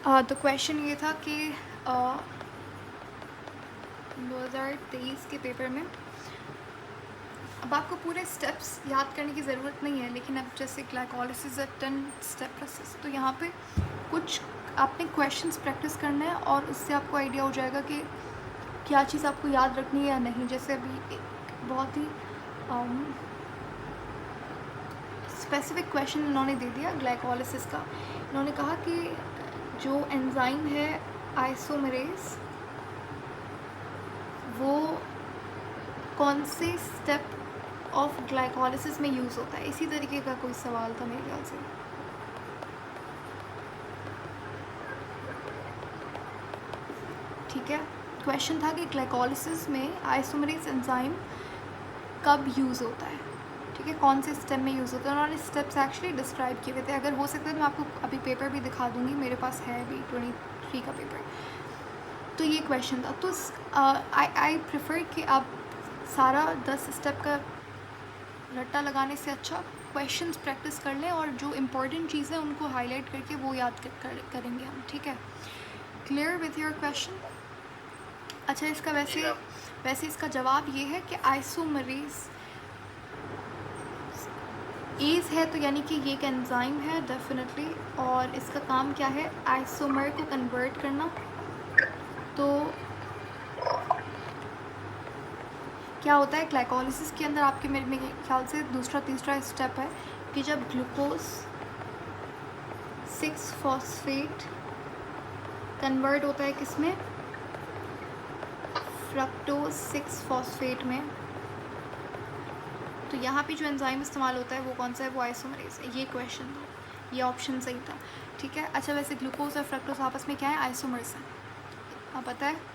तो क्वेश्चन ये था कि 2023 के पेपर में अब आपको पूरे स्टेप्स याद करने की ज़रूरत नहीं है, लेकिन अब जैसे ग्लाइकोलिसिस 10 स्टेप प्रोसेस, तो यहाँ पे कुछ आपने क्वेश्चंस प्रैक्टिस करना है और उससे आपको आइडिया हो जाएगा कि क्या चीज़ आपको याद रखनी है या नहीं। जैसे अभी एक बहुत ही स्पेसिफिक क्वेश्चन इन्होंने दे दिया ग्लाइकोलिसिस का। इन्होंने कहा कि जो एंजाइम है आइसोमेरेज, वो कौन से स्टेप ऑफ ग्लाइकोलिसिस में यूज़ होता है। इसी तरीके का कोई सवाल था मेरे ख्याल से। ठीक है, क्वेश्चन था कि ग्लाइकोलिसिस में आइसोमेरेज एंजाइम कब यूज़ होता है। ठीक है, कौन से स्टेप में यूज़ होता है। उन्होंने स्टेप्स एक्चुअली डिस्क्राइब किए हुए थे। अगर हो सकता है मैं आपको अभी पेपर भी दिखा दूँगी, मेरे पास है अभी 23 का पेपर। तो ये क्वेश्चन था। तो आई प्रेफर कि आप सारा 10 स्टेप का रट्टा लगाने से अच्छा क्वेश्चंस प्रैक्टिस कर लें और जो इम्पोर्टेंट चीज़ें उनको हाईलाइट करके वो याद करेंगे हम। ठीक है, क्लियर विथ योर क्वेश्चन। अच्छा, इसका वैसे इसका जवाब ये है कि आइसोमरेज एज है, तो यानी कि ये एक एंजाइम है डेफिनेटली, और इसका काम क्या है, आइसोमर को कन्वर्ट करना। तो क्या होता है ग्लाइकोलिसिस के अंदर आपके मेरे ख्याल से दूसरा तीसरा स्टेप है कि जब ग्लूकोज 6 फॉस्फेट कन्वर्ट होता है किसमें, फ्रक्टोज 6 फॉस्फेट में, तो यहाँ पे जो एंजाइम इस्तेमाल होता है वो कौन सा है, वो आइसोमरेज है। ये क्वेश्चन था, ये ऑप्शन सही था। ठीक है, अच्छा वैसे ग्लूकोज और फ्रक्टोज आपस में क्या है, आइसोमर्स हैं, आप पता है।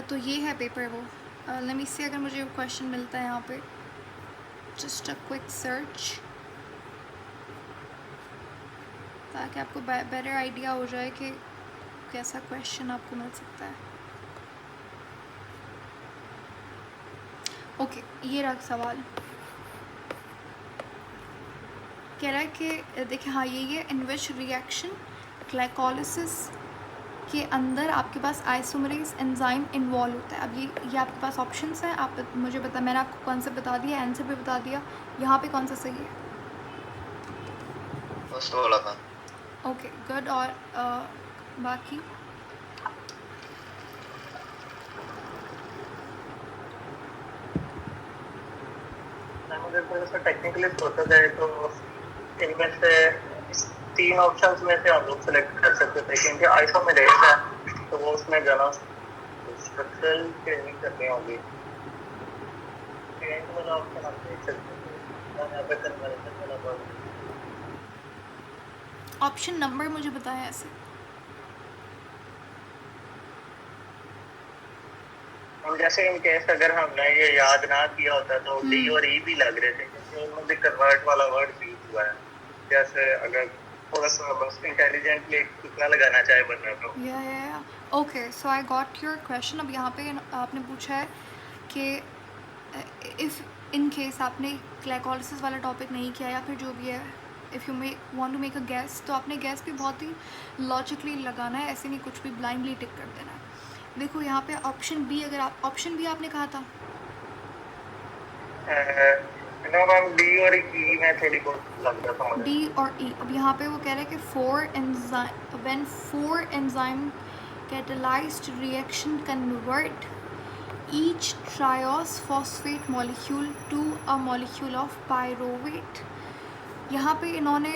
तो ये है पेपर वो। लेट मी सी अगर मुझे क्वेश्चन मिलता है यहाँ पे, जस्ट अ क्विक सर्च, ताकि आपको बेटर आइडिया हो जाए कि कैसा क्वेश्चन आपको मिल सकता है। ओके, ये रहा सवाल। कह रहा है कि देखिए, हाँ ये इन विच रिएक्शन ग्लाइकोलिसिस के अंदर आपके पास आइसोमरेज एंजाइम इन्वॉल्व होता है। अब ये आपके पास ऑप्शंस हैं, आप मुझे मैंने आपको कॉन्सेप्ट बता दिया, आंसर भी बता दिया। यहाँ पे कौन सा सही है, फर्स्ट वाला था। Okay good. और बाकी मुझे थोड़ा सा टेक्निकली सोचा जाए तो इनमें से 3 ऑप्शंस में से हम लोग सेलेक्ट कर सकते थे, क्योंकि आइसोमेरेज है तो वो उसमें जाना स्ट्रक्चरल ट्रेनिंग करनी होगी। ट्रेनिंग वाला ऑप्शन आप देख सकते हैं, यहाँ पे कन्वर्जन वाला वर्ड। ऑप्शन नंबर मुझे बताएं ऐसे। हम जैसे इन केस अगर हमने ये याद ना किया होता तो डी और ई भी लग रहे थे, क्योंकि उनमें भी कन्वर्ट वाला वर्ड यूज हुआ है। जैसे अगर थोड़ा सा बस इंटेलिजेंटली कितना लगाना चाहे बंदा तो। या okay, so I got your question. अब यहाँ पे आपने पूछा है कि इफ़ इन केस आपने ग्लाइकोलिसिस वाला टॉपिक नहीं किया या फिर जो भी है, if you want to make a gas, तो आपने गैस भी बहुत ही लॉजिकली लगाना है, ऐसे नहीं कुछ भी ब्लाइंडली टिक कर देना है। देखो यहाँ पे ऑप्शन बी, अगर आप ऑप्शन बी आपने कहा था, नो मैम, डी और ई में थोड़ी बहुत लग रहा था मुझे। डी और ई। अब यहाँ पे वो कह रहे हैं कि when 4 enzyme catalyzed reaction convert each triose phosphate molecule to a molecule of pyruvate। यहाँ पे इन्होंने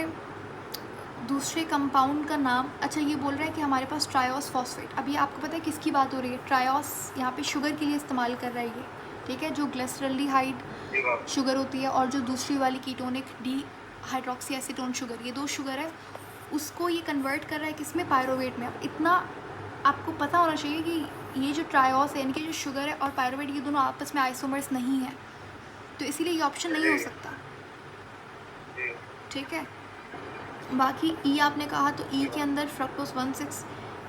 दूसरे कंपाउंड का नाम, अच्छा ये बोल रहा है कि हमारे पास ट्रायोस फॉस्फेट। अभी आपको पता है किसकी बात हो रही है, ट्रायोस यहाँ पे शुगर के लिए इस्तेमाल कर रहा है ये। ठीक है, जो ग्लिसरल्डिहाइड शुगर होती है और जो दूसरी वाली ketonic D hydroxy acetone sugar, ये 2 शुगर है, उसको ये कन्वर्ट कर रहा है किसमें, पायरोवेट में। अब इतना आपको पता होना चाहिए कि ये जो ट्रायोस है, इनके जो शुगर है और पायरोवेट, ये दोनों आपस में आइसोमर्स नहीं है, तो इसीलिए ये ऑप्शन नहीं हो सकता। ठीक है, बाकी ई आपने कहा, तो ई के अंदर फ्रक्टोज 1,6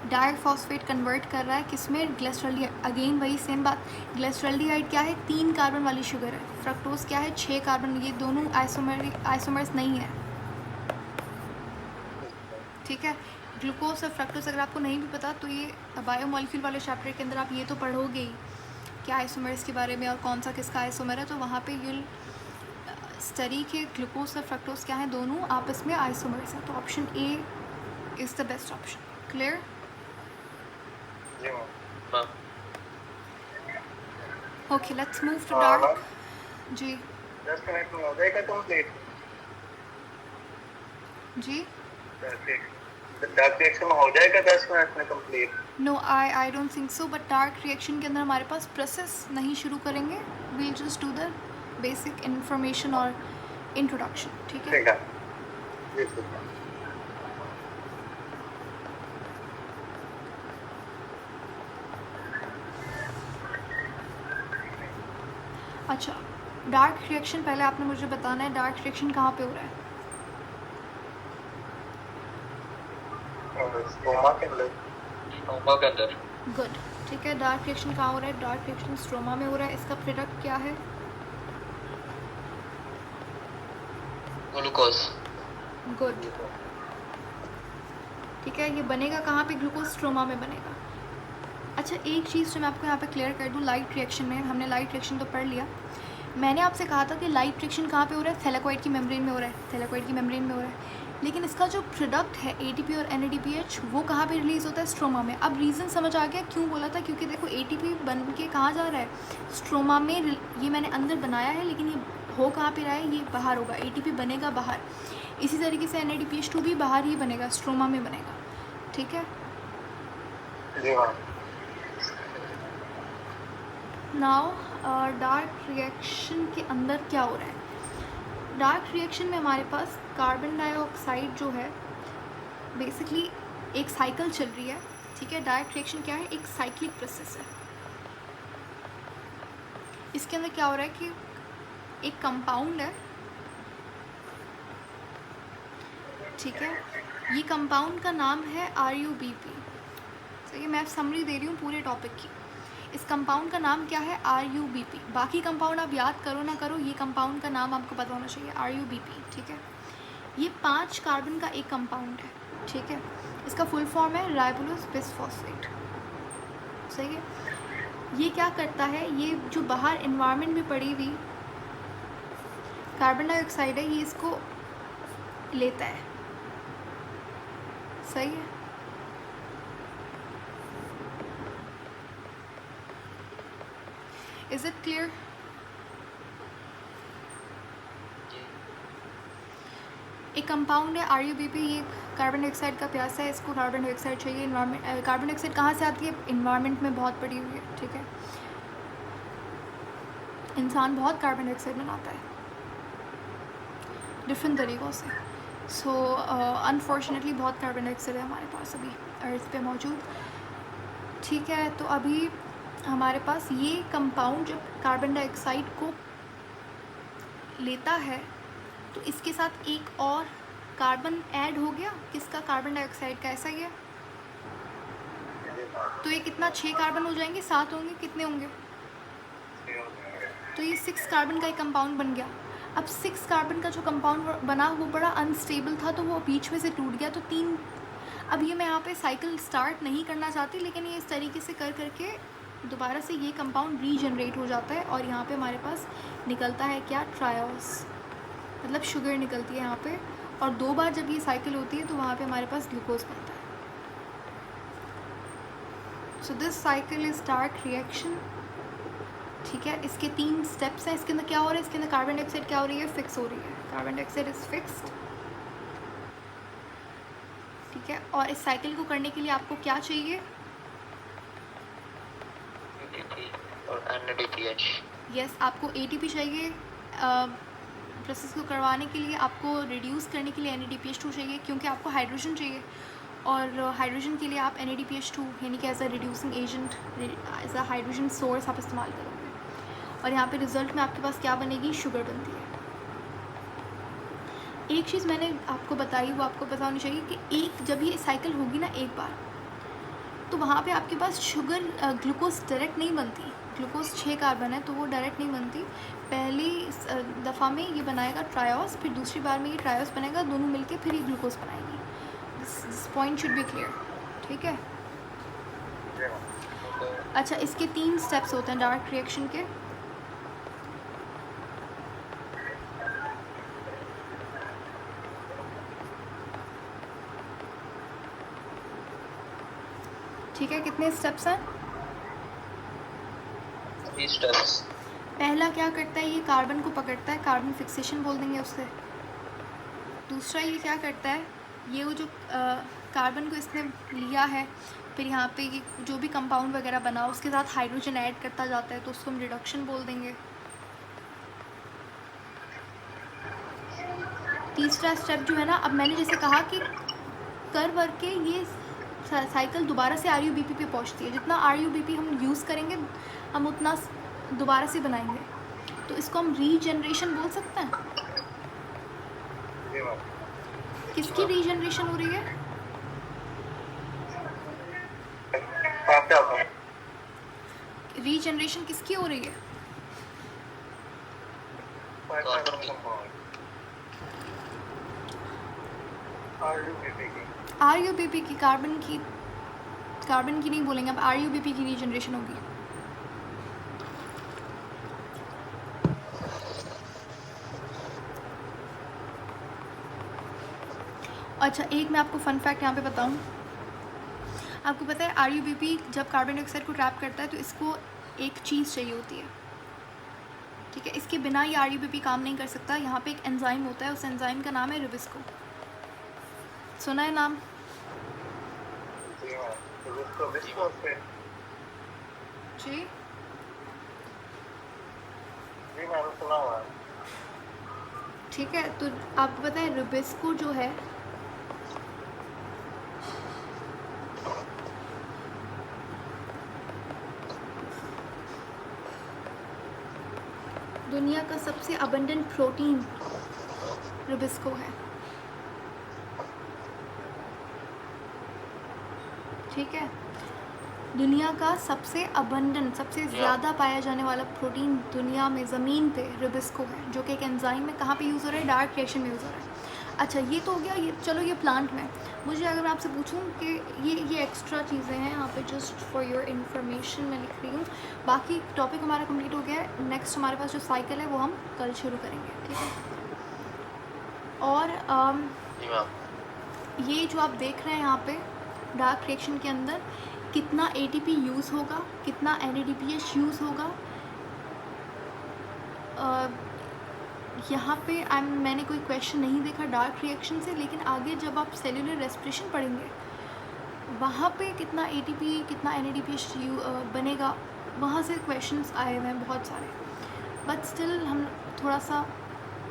डाइफॉस्फेट कन्वर्ट कर रहा है किसमें, ग्लिसरॉल्डिहाइड। अगेन वही सेम बात, ग्लिसरॉल्डिहाइड क्या है, 3 कार्बन वाली शुगर है, फ्रक्टोज क्या है 6 कार्बन, ये दोनों आइसोमर्स नहीं है, ठीक है। ग्लूकोज और फ्रक्टोज अगर आपको नहीं भी पता तो ये बायोमोलिक्यूल वाले चैप्टर के अंदर आप ये तो पढ़ोगे ही कि आइसोमर्स के बारे में और कौन सा किसका आइसोमर है, तो वहाँ पे यूल स्टडी के ग्लूकोज और फ्रक्टोज क्या है, दोनों आपस में आइसोमर्स हैं। तो option A is the best option. Clear? जी ma'am. Okay, let's move to dark. जी 10 मिनट में हो जाएगा कंप्लीट? जी डार्क रिएक्शन हो जाएगा 10 मिनट में complete? No, I don't think so, but dark reaction के अंदर हमारे पास प्रोसेस नहीं शुरू करेंगे, we'll just do the basic information और इंट्रोडक्शन, ठीक है। ठीक है जी, ठीक है। अच्छा, डार्क रिएक्शन पहले आपने मुझे बताना है, डार्क रिएक्शन कहाँ पे हो रहा है? स्टोमा के अंदर। स्टोमा के अंदर। गुड, ठीक है। डार्क रिएक्शन कहाँ हो रहा है? डार्क रिएक्शन स्ट्रोमा में हो रहा है। इसका प्रोडक्ट क्या है? ग्लूकोज। गुड, ठीक है। ये बनेगा कहाँ पे? ग्लूकोज स्ट्रोमा में बनेगा। अच्छा, एक चीज़ जो मैं आपको यहाँ पे क्लियर कर दूँ, लाइट रिएक्शन में हमने लाइट रिएक्शन तो पढ़ लिया। मैंने आपसे कहा था कि लाइट रिएक्शन कहाँ पे हो रहा है? थैलेकॉइड की मेम्ब्रेन में हो रहा है, थैलेकॉइड की मेम्ब्रेन में हो रहा है। लेकिन इसका जो प्रोडक्ट है ATP और NADPH वो कहाँ पे रिलीज़ होता है? स्ट्रोमा में। अब रीज़न समझ आ गया क्यों बोला था, क्योंकि देखो ATP बन के कहाँ जा रहा है? स्ट्रोमा में। ये मैंने अंदर बनाया है लेकिन ये हो कहाँ पे रहा है? ये बाहर होगा, ATP बनेगा बाहर। इसी तरीके से NADPH2 भी बाहर ही बनेगा, स्ट्रोमा में बनेगा, ठीक है। नाउ डार्क रिएक्शन के अंदर क्या हो रहा है? डार्क रिएक्शन में हमारे पास कार्बन डाइऑक्साइड जो है बेसिकली एक साइकिल चल रही है, ठीक है। डार्क रिएक्शन क्या है? एक साइक्लिक प्रोसेस है। इसके अंदर क्या हो रहा है कि एक कंपाउंड है, ठीक है। ये कंपाउंड का नाम है RUBP। सही है, मैं समरी दे रही हूँ पूरे टॉपिक की। इस कंपाउंड का नाम क्या है? RUBP। बाकी कंपाउंड आप याद करो ना करो, ये कंपाउंड का नाम आपको पता होना चाहिए, RUBP, ठीक है। ये 5 कार्बन का एक कंपाउंड है, ठीक है। इसका फुल फॉर्म है राइबोलोज बिसफॉस्फेट, सही है। ये क्या करता है? ये जो बाहर एनवायरनमेंट में पड़ी हुई कार्बन डाइऑक्साइड है, ये इसको लेता है, सही है। Is it clear? एक कंपाउंड है RUBP, ये कार्बन डाइऑक्साइड का प्यासा है, इसको कार्बन डाइऑक्साइड चाहिए। इन्वायरमेंट, कार्बन डाइऑक्साइड कहाँ से आती है? इन्वायरमेंट में बहुत पड़ी हुई है, ठीक है। इंसान बहुत कार्बन डाइऑक्साइड बनाता है डिफरेंट तरीक़ों से। सो अनफॉर्चुनेटली बहुत कार्बन डाइऑक्साइड है हमारे पास अभी अर्थ पे मौजूद, ठीक है। तो अभी हमारे पास ये कंपाउंड जब कार्बन डाइऑक्साइड को लेता है तो इसके साथ एक और कार्बन ऐड हो गया, किसका? कार्बन डाइऑक्साइड का, ऐसा ही है। तो ये कितना? 6 कार्बन हो जाएंगे, 7 होंगे, कितने होंगे? तो ये 6 कार्बन का एक कंपाउंड बन गया। अब 6 कार्बन का जो कंपाउंड बना वो बड़ा अनस्टेबल था, तो वो बीच में से टूट गया, तो 3। अब ये मैं यहाँ पे साइकिल स्टार्ट नहीं करना चाहती, लेकिन ये इस तरीके से कर करके दोबारा से ये कंपाउंड रीजनरेट हो जाता है और यहाँ पे हमारे पास निकलता है क्या? ट्रायोस, मतलब शुगर निकलती है यहाँ पे। और 2 बार जब ये साइकिल होती है तो वहाँ पे हमारे पास ग्लूकोज बनता है। So this cycle is dark reaction, ठीक है। इसके 3 स्टेप्स हैं। इसके अंदर क्या हो रहा है? इसके अंदर कार्बन डाइऑक्साइड क्या हो रही है? फिक्स हो रही है। कार्बन डाइऑक्साइड इज़ फिक्स्ड, ठीक है। और इस साइकिल को करने के लिए आपको क्या चाहिए? और NADPH। यस, आपको ATP चाहिए। प्रोसेस को करवाने के लिए आपको रिड्यूस करने के लिए NADPH2 चाहिए, क्योंकि आपको हाइड्रोजन चाहिए, और हाइड्रोजन के लिए आप NADPH2 यानी कि as a reducing agent, as a hydrogen source आप इस्तेमाल करोगे। और यहाँ पे रिज़ल्ट में आपके पास क्या बनेगी? शुगर बनती है। एक चीज़ मैंने आपको बताई वो आपको पता होनी चाहिए कि एक जब ये साइकिल होगी ना एक बार, तो वहाँ पे आपके पास शुगर ग्लूकोज डायरेक्ट नहीं बनती। ग्लूकोज 6 कार्बन है तो वो डायरेक्ट नहीं बनती। पहली दफ़ा में ये बनाएगा ट्रायोस, फिर दूसरी बार में ये ट्रायोस बनेगा, दोनों मिलके फिर ये ग्लूकोज बनाएगी। This point should be clear, ठीक है। अच्छा, इसके 3 स्टेप्स होते हैं डायरेक्ट रिएक्शन के। ठीक है, कितने स्टेप्स हैं? 3 स्टेप्स। पहला क्या करता है, ये कार्बन को पकड़ता है, कार्बन फिक्सेशन बोल देंगे उससे। दूसरा ये क्या करता है, ये वो जो कार्बन को इसने लिया है, फिर यहाँ पे ये जो भी कंपाउंड वगैरह बना उसके साथ हाइड्रोजन ऐड करता जाता है, तो उसको हम रिडक्शन बोल देंगे। तीसरा स्टेप जो है ना, अब मैंने जैसे कहा कि कर वर के ये साइकिल दोबारा से RUBP पे पहुँचती है। जितना RUBP हम यूज़ करेंगे हम उतना दोबारा से बनाएंगे, तो इसको हम रीजनरेशन बोल सकते हैं। किसकी रीजनरेशन हो रही है? रीजनरेशन किसकी हो रही है? RUBP की, कार्बन की नहीं बोलेंगे, अब RUBP की रीजनरेशन होगी। अच्छा, एक मैं आपको फन फैक्ट यहाँ पे बताऊँ। आपको पता है RUBP जब कार्बन डाइऑक्साइड को ट्रैप करता है तो इसको एक चीज़ चाहिए होती है, ठीक है। इसके बिना ये RUBP काम नहीं कर सकता। यहाँ पे एक एंजाइम होता है, उस एंजाइम का नाम है रुबिस्को। सुना है नाम? जी सुना हुआ है। ठीक है, तो आपको पता है रुबिस्को जो है दुनिया का सबसे अबंडेंट प्रोटीन रुबिस्को है, ठीक है। दुनिया का सबसे अबंडेंट, सबसे ज़्यादा पाया जाने वाला प्रोटीन दुनिया में ज़मीन पे रुबिस्को है, जो कि एक एंजाइम में कहाँ पे यूज़ हो रहा है, डायरेक्ट रिएक्शन में यूज़ हो रहा है। अच्छा, ये तो हो गया, ये चलो ये प्लांट में। मुझे अगर मैं आपसे पूछूं कि ये एक्स्ट्रा चीज़ें हैं यहाँ पे, जस्ट फॉर योर इन्फॉर्मेशन मैं लिख रही हूँ। बाकी टॉपिक हमारा कंप्लीट हो गया है। नेक्स्ट हमारे पास जो साइकिल है वो हम कल शुरू करेंगे, ठीक है। और ये जो आप देख रहे हैं यहाँ पे डार्क रिएक्शन के अंदर कितना ATP यूज़ होगा, कितना NADPH यूज़ होगा, यहाँ पे मैंने कोई क्वेश्चन नहीं देखा डार्क रिएक्शन से, लेकिन आगे जब आप सेल्यूलर रेस्पिरेशन पढ़ेंगे वहाँ पे कितना ATP कितना NADPH बनेगा, वहाँ से क्वेश्चंस आए हुए हैं बहुत सारे। बट स्टिल हम थोड़ा सा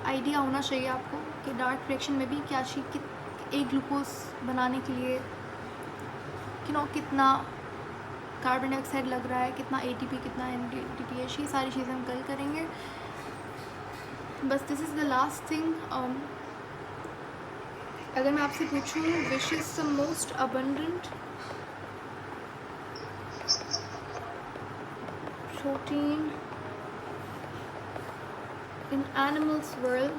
आइडिया होना चाहिए आपको कि डार्क रिएक्शन में भी क्या चीज़, एक ग्लूकोज बनाने के लिए कितना कार्बन डाइऑक्साइड लग रहा है, कितना ATP कितना NADPH, ये सारी चीज़ें हम कल करेंगे। बस this is the last thing. अगर मैं आपसे पूछूँ which is the most abundant protein in animals world,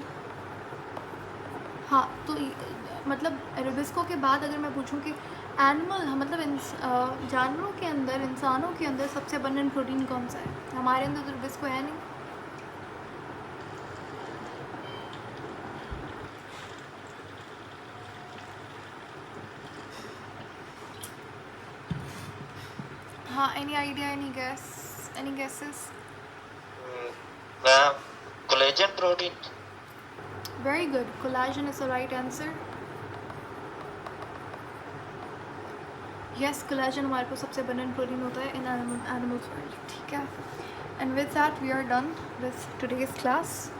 हाँ तो मतलब रुबिस्को के बाद अगर मैं पूछूं कि एनिमल मतलब जानवरों के अंदर, इंसानों के अंदर सबसे अबंडेंट प्रोटीन कौन सा है, हमारे अंदर तो रुबिस्को है नहीं। हाँ, any idea, any guesses? Collagen protein. Very good, collagen is the right answer. Yes, collagen हमारे पास सबसे अबंडेंट प्रोटीन होता है इन एनिमल्स वर्ल्ड, ठीक है। And with that we are done with today's class.